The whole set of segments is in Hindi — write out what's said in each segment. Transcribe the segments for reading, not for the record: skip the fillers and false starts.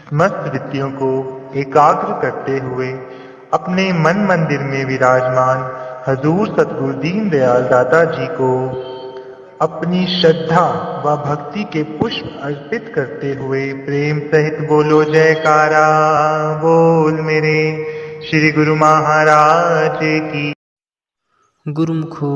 समस्त वृत्तियों को एकाग्र करते हुए अपने मन मंदिर में विराजमान हजूर सतगुरु दीनदयाल दाता जी को अपनी श्रद्धा व भक्ति के पुष्प अर्पित करते हुए प्रेम सहित बोलो जयकारा। बोल मेरे श्री गुरु महाराज की। गुरुमुखो,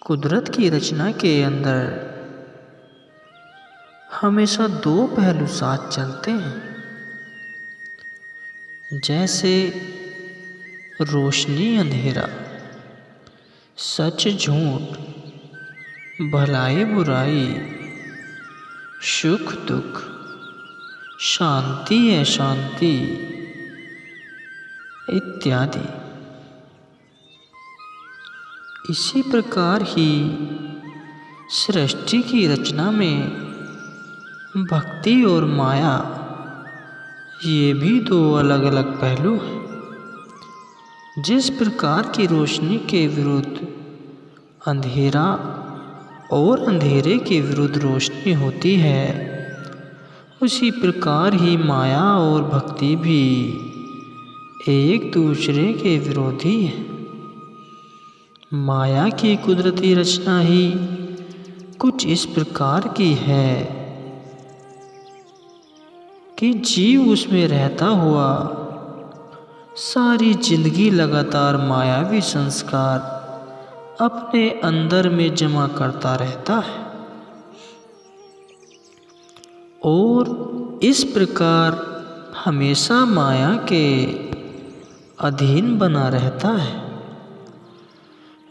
कुदरत की रचना के अंदर हमेशा दो पहलू साथ चलते हैं। जैसे रोशनी अंधेरा, सच झूठ, भलाई बुराई, सुख दुख, शांति अशांति इत्यादि। इसी प्रकार ही सृष्टि की रचना में भक्ति और माया, ये भी दो अलग अलग पहलू हैं। जिस प्रकार की रोशनी के विरुद्ध अंधेरा और अंधेरे के विरुद्ध रोशनी होती है, उसी प्रकार ही माया और भक्ति भी एक दूसरे के विरोधी हैं। माया की कुदरती रचना ही कुछ इस प्रकार की है कि जीव उसमें रहता हुआ सारी जिंदगी लगातार मायावी संस्कार अपने अंदर में जमा करता रहता है और इस प्रकार हमेशा माया के अधीन बना रहता है।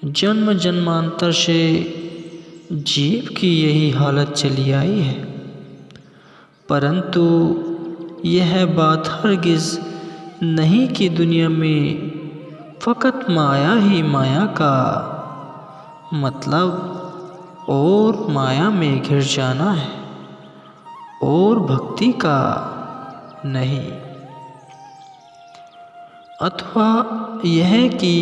जन्म जन्मांतर से जीव की यही हालत चली आई है, परंतु यह बात हरगिज़ नहीं कि दुनिया में फ़कत माया ही माया का मतलब और माया में घिर जाना है और भक्ति का नहीं, अथवा यह कि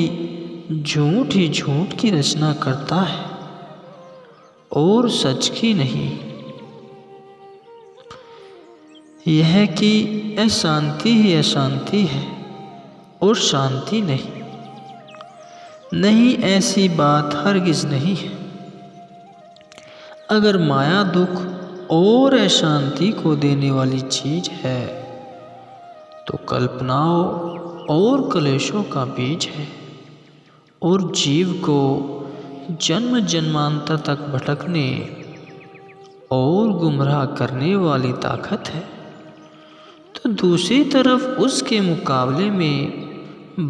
झूठ ही झूठ की रचना करता है और सच की नहीं। यह कि अशांति ही अशांति है और शांति नहीं। नहीं, ऐसी बात हरगिज़ नहीं है। अगर माया दुख और अशांति को देने वाली चीज है तो कल्पनाओं और क्लेशों का बीज है और जीव को जन्म जन्मांतर तक भटकने और गुमराह करने वाली ताकत है। तो दूसरी तरफ उसके मुकाबले में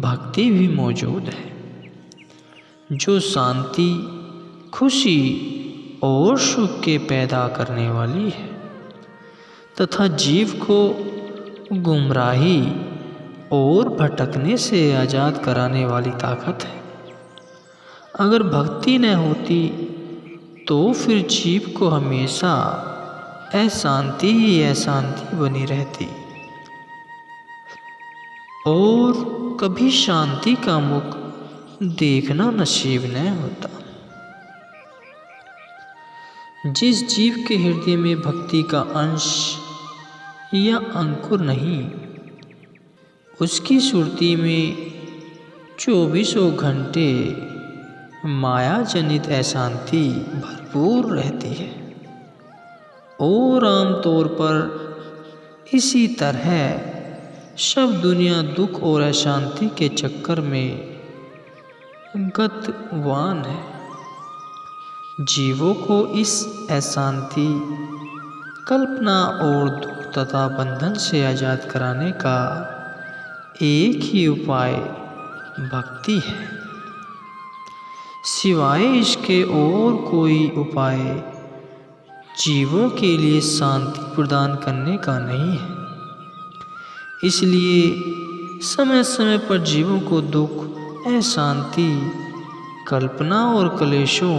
भक्ति भी मौजूद है, जो शांति, खुशी और सुख के पैदा करने वाली है तथा जीव को गुमराही और भटकने से आज़ाद कराने वाली ताकत है। अगर भक्ति न होती तो फिर जीव को हमेशा अशांति ही अशांति बनी रहती और कभी शांति का मुख देखना नसीब न होता। जिस जीव के हृदय में भक्ति का अंश या अंकुर नहीं, उसकी सुरती में 24 घंटे माया जनित अशांति भरपूर रहती है और आमतौर पर इसी तरह सब दुनिया दुख और अशांति के चक्कर में गतवान है। जीवों को इस अशांति, कल्पना और दुख तथा बंधन से आज़ाद कराने का एक ही उपाय भक्ति है। सिवाय इसके और कोई उपाय जीवों के लिए शांति प्रदान करने का नहीं है। इसलिए समय समय पर जीवों को दुख, अशांति, कल्पना और क्लेशों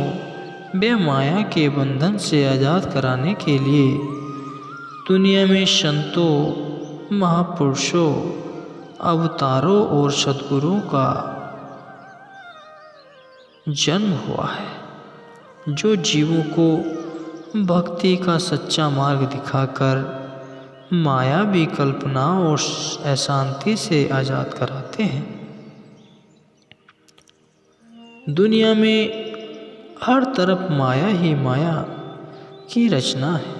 व माया के बंधन से आज़ाद कराने के लिए दुनिया में संतों, महापुरुषों, अवतारों और सद्गुरुओं का जन्म हुआ है, जो जीवों को भक्ति का सच्चा मार्ग दिखाकर मायावी कल्पना और अशांति से आज़ाद कराते हैं। दुनिया में हर तरफ माया ही माया की रचना है।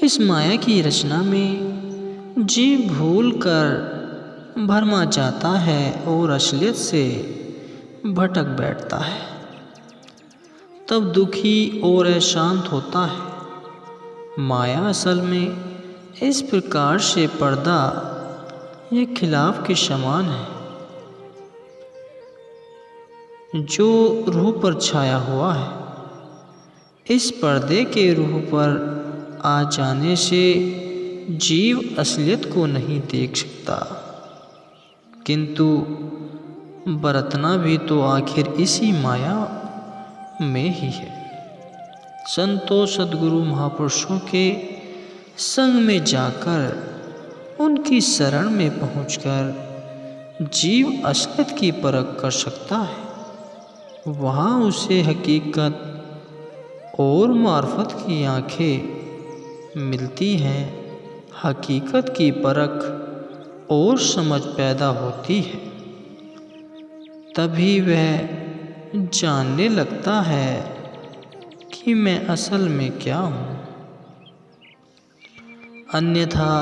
इस माया की रचना में जीव भूल कर भरमा जाता है और असलियत से भटक बैठता है, तब दुखी और अशांत होता है। माया असल में इस प्रकार से पर्दा या खिलाफ के समान है जो रूह पर छाया हुआ है। इस पर्दे के रूह पर आ जाने से जीव असलियत को नहीं देख सकता, किंतु बरतना भी तो आखिर इसी माया में ही है। संतों सद्गुरु महापुरुषों के संग में जाकर उनकी शरण में पहुंचकर जीव असलियत की परख कर सकता है। वहाँ उसे हकीकत और मार्फत की आंखें मिलती हैं। हकीकत की परख और समझ पैदा होती है, तभी वह जानने लगता है कि मैं असल में क्या हूँ। अन्यथा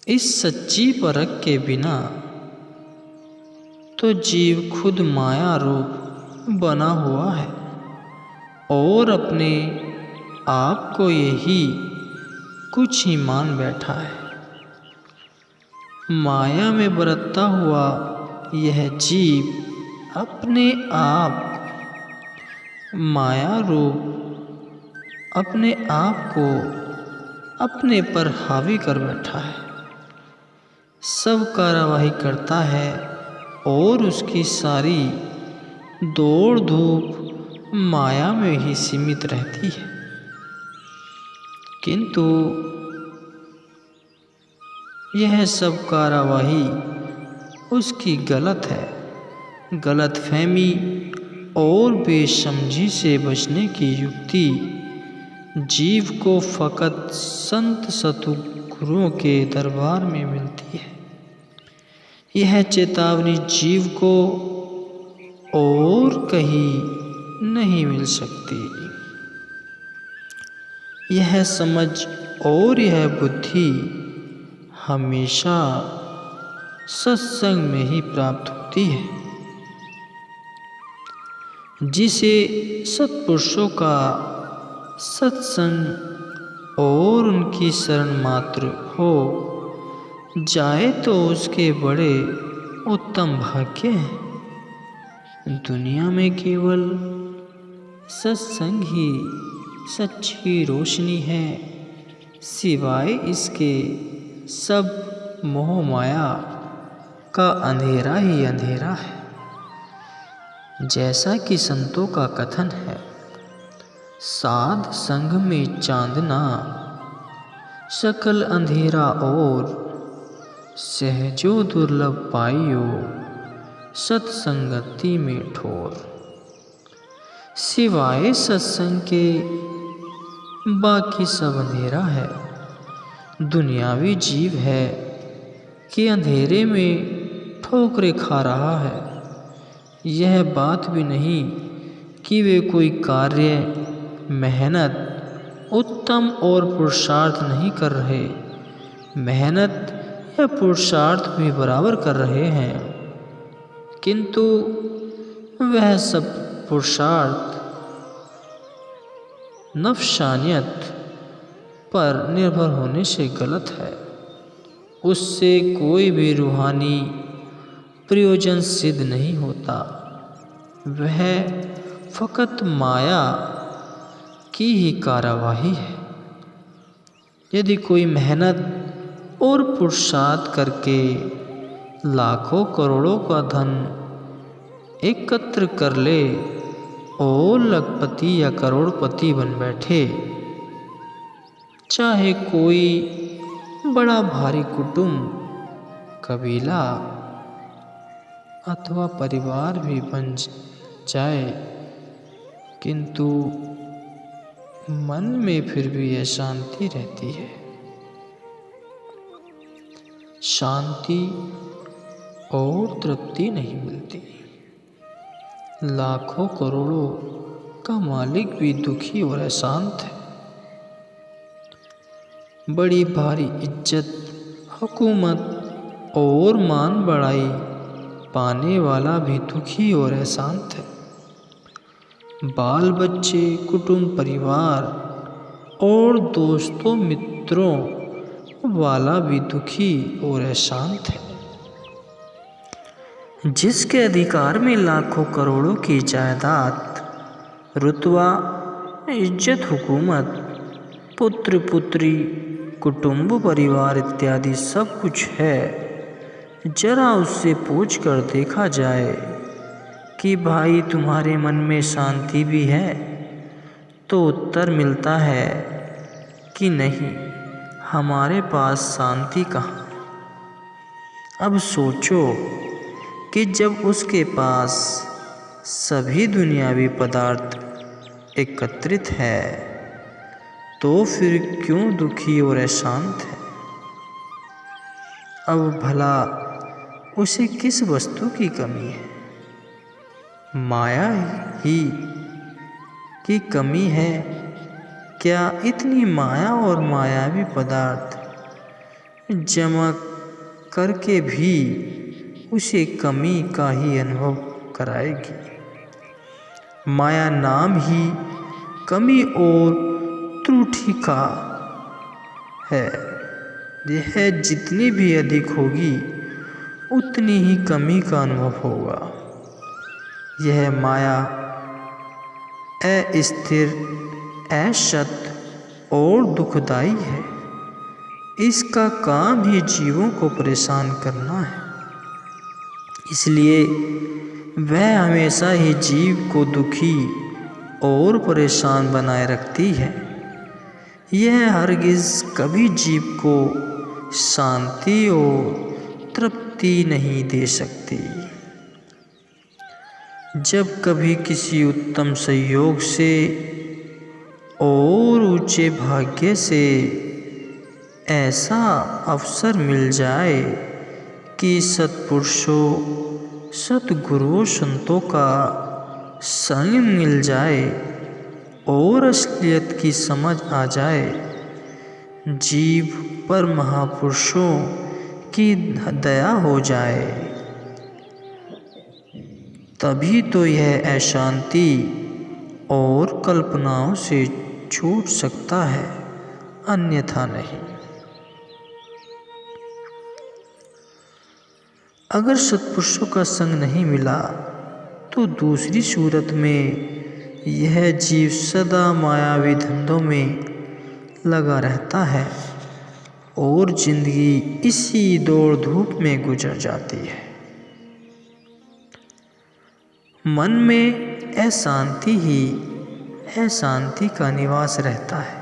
इस सच्ची परख के बिना तो जीव खुद माया रूप बना हुआ है और अपने आप को यही कुछ ही मान बैठा है। माया में बरतता हुआ यह जीव अपने आप माया रूप अपने आप को अपने पर हावी कर बैठा है, सब कार्यवाही करता है और उसकी सारी दौड़ धूप माया में ही सीमित रहती है। किंतु यह सब कार्यवाही उसकी गलत है। गलत फहमी और बेसमझी से बचने की युक्ति जीव को फकत संत सतगुरुओं के दरबार में मिलती है। यह चेतावनी जीव को और कहीं नहीं मिल सकती। यह समझ और यह बुद्धि हमेशा सत्संग में ही प्राप्त होती है। जिसे सत्पुरुषों का सत्संग और उनकी शरण मात्र हो जाए तो उसके बड़े उत्तम भाग्य हैं। दुनिया में केवल सत्संग ही सच्ची रोशनी है, सिवाय इसके सब मोह माया का अंधेरा ही अंधेरा है। जैसा कि संतों का कथन है, साध संग में चांदना सकल अंधेरा और सहजो दुर्लभ पाइयो सत्संगति में ठोर। सिवाय सत्संग के बाकी सब अंधेरा है। दुनियावी जीव है कि अंधेरे में ठोकरें खा रहा है। यह बात भी नहीं कि वे कोई कार्य, मेहनत, उत्तम और पुरुषार्थ नहीं कर रहे। मेहनत या पुरुषार्थ भी बराबर कर रहे हैं, किंतु वह सब पुरुषार्थ नफसानियत पर निर्भर होने से गलत है। उससे कोई भी रूहानी प्रयोजन सिद्ध नहीं होता। वह फकत माया की ही कार्यवाही है। यदि कोई मेहनत और पुरुषार्थ करके लाखों करोड़ों का धन एकत्र कर ले और लखपति या करोड़पति बन बैठे, चाहे कोई बड़ा भारी कुटुंब, कबीला अथवा परिवार भी बन जाए, किंतु मन में फिर भी अशांति रहती है। शांति और तृप्ति नहीं मिलती। लाखों करोड़ों का मालिक भी दुखी और अशांत है। बड़ी भारी इज्जत, हुकूमत और मान बढ़ाई पाने वाला भी दुखी और अशांत है। बाल बच्चे, कुटुंब, परिवार और दोस्तों मित्रों वाला भी दुखी और अशांत है। जिसके अधिकार में लाखों करोड़ों की जायदाद, रुतबा, इज्जत, हुकूमत, पुत्र पुत्री, कुटुंब, परिवार इत्यादि सब कुछ है, जरा उससे पूछ कर देखा जाए कि भाई तुम्हारे मन में शांति भी है, तो उत्तर मिलता है कि नहीं, हमारे पास शांति कहाँ। अब सोचो कि जब उसके पास सभी दुनियावी पदार्थ एकत्रित है तो फिर क्यों दुखी और अशांत है। अब भला उसे किस वस्तु की कमी है? माया ही की कमी है क्या? इतनी माया और मायावी पदार्थ जमा करके भी उसे कमी का ही अनुभव कराएगी। माया नाम ही कमी और त्रुटि का है। यह जितनी भी अधिक होगी उतनी ही कमी का अनुभव होगा। यह माया अस्थिर, असत और दुखदाई है। इसका काम ही जीवों को परेशान करना है। इसलिए वह हमेशा ही जीव को दुखी और परेशान बनाए रखती है। यह हरगिज़ कभी जीव को शांति और तृप्ति नहीं दे सकती। जब कभी किसी उत्तम संयोग से और ऊंचे भाग्य से ऐसा अवसर मिल जाए कि सत्पुरुषों, सद्गुरुओं, संतों का संग मिल जाए और असलियत की समझ आ जाए, जीव पर महापुरुषों की दया हो जाए, तभी तो यह अशांति और कल्पनाओं से छूट सकता है, अन्यथा नहीं। अगर सत्पुरुषों का संग नहीं मिला तो दूसरी सूरत में यह जीव सदा मायावी धंधों में लगा रहता है और जिंदगी इसी दौड़ धूप में गुजर जाती है। मन में अशांति ही अशांति का निवास रहता है।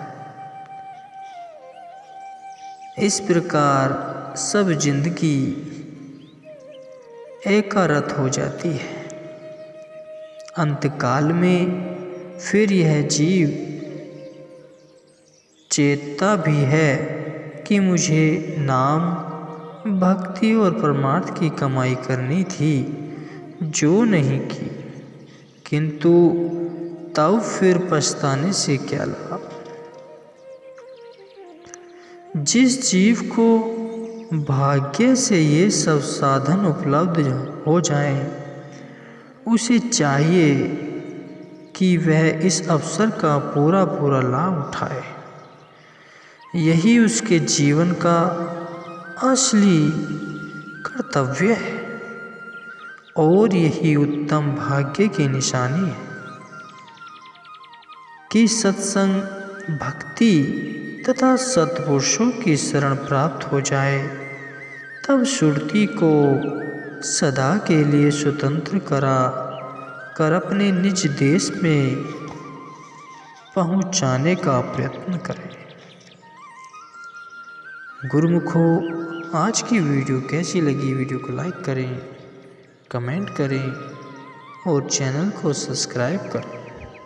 इस प्रकार सब जिंदगी एकारत हो जाती है। अंतकाल में फिर यह जीव चेतता भी है कि मुझे नाम, भक्ति और परमार्थ की कमाई करनी थी, जो नहीं की, किंतु तब फिर पछताने से क्या लाभ। जिस जीव को भाग्य से ये सब साधन उपलब्ध हो जाएं, उसे चाहिए कि वह इस अवसर का पूरा पूरा लाभ उठाए। यही उसके जीवन का असली कर्तव्य है और यही उत्तम भाग्य की निशानी है कि सत्संग, भक्ति तथा सत्पुरुषों की शरण प्राप्त हो जाए। तब सुरती को सदा के लिए स्वतंत्र करा कर अपने निज देश में पहुंचाने का प्रयत्न करें। गुरुमुखों, आज की वीडियो कैसी लगी? वीडियो को लाइक करें, कमेंट करें और चैनल को सब्सक्राइब करें।